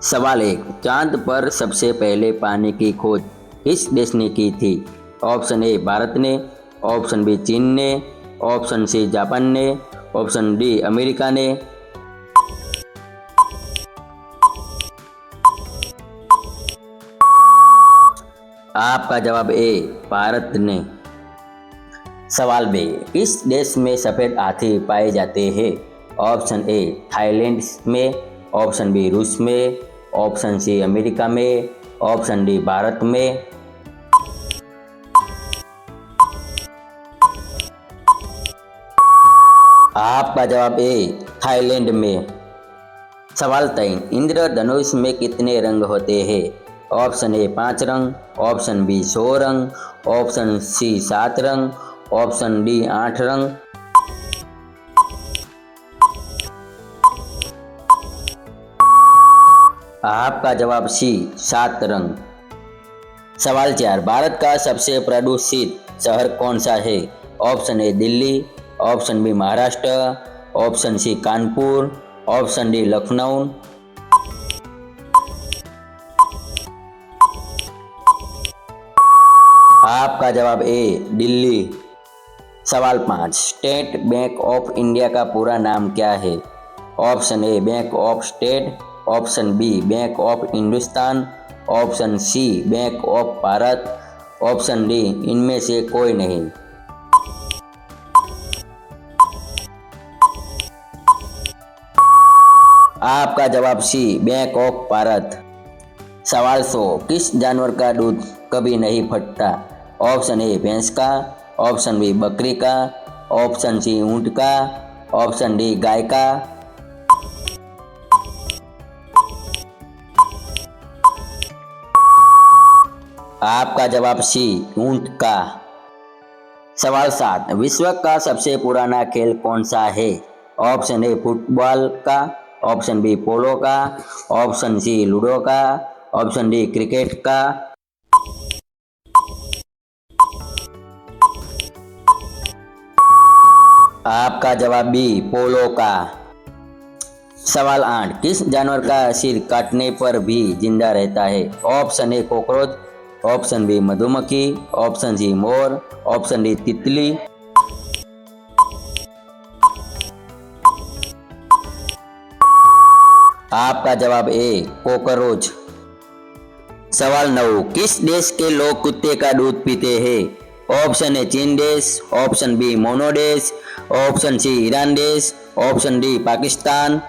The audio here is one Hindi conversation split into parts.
सवाल 1। चांद पर सबसे पहले पानी की खोज किस देश ने की थी? ऑप्शन ए भारत ने, ऑप्शन बी चीन ने, ऑप्शन सी जापान ने, ऑप्शन डी अमेरिका ने। आपका जवाब ए भारत ने। सवाल बी। किस देश में सफ़ेद हाथी पाए जाते हैं? ऑप्शन ए थाईलैंड में, ऑप्शन बी रूस में, ऑप्शन सी अमेरिका में, ऑप्शन डी भारत में। आपका जवाब ए थाईलैंड में। सवाल 3। इंद्रधनुष में कितने रंग होते हैं? ऑप्शन ए 5 रंग, ऑप्शन बी 100 रंग, ऑप्शन सी 7 रंग, ऑप्शन डी 8 रंग। आपका जवाब सी 7 रंग। सवाल 4। भारत का सबसे प्रदूषित शहर कौन सा है? Option A Delhi, option B Maharashtra, option C Kanpur, option D Lucknow. आपका जवाब ए दिल्ली। सवाल 5। स्टेट बैंक ऑफ इंडिया का पूरा नाम क्या है? Option A bank of state, option B bank of Hindustan, option C bank of Bharat, option D इनमें से कोई नहीं। आपका जवाब सी बैंक ऑफ भारत। सवाल 100। किस जानवर का दूध कभी नहीं फटता? ऑप्शन ए भैंस का, ऑप्शन बी बकरी का, ऑप्शन सी ऊंट का, ऑप्शन डी गाय का। आपका जवाब सी ऊंट का। सवाल 7। विश्व का सबसे पुराना खेल कौन सा है? ऑप्शन ए फुटबॉल का, ऑप्शन बी पोलो का, ऑप्शन सी लूडो का, ऑप्शन डी क्रिकेट का। आपका जवाब बी पोलो का। सवाल 8। किस जानवर का सिर काटने पर भी जिंदा रहता है? Option A cockroach, option B मधुमक्खी, ऑप्शन सी मोर, ऑप्शन डी तितली। आपका जवाब ए कॉकरोच। सवाल 9। किस देश के लोग कुत्ते का दूध पीते हैं? ऑप्शन ए चीन देश, ऑप्शन बी मोनो देश, ऑप्शन सी ईरान देश, ऑप्शन डी पाकिस्तान।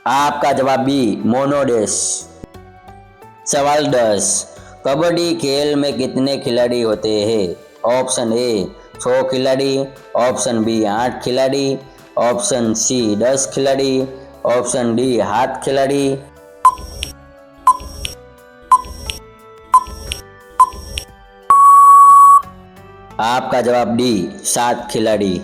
आपका जवाब बी मोनो देश। सवाल 10। कबड्डी खेल में कितने खिलाड़ी होते हैं? ऑप्शन ए 100 खिलाड़ी, ऑप्शन बी 8 खिलाड़ी, ऑप्शन सी 10 खिलाड़ी, ऑप्शन डी 7 खिलाड़ी। आपका जवाब डी 7 खिलाड़ी।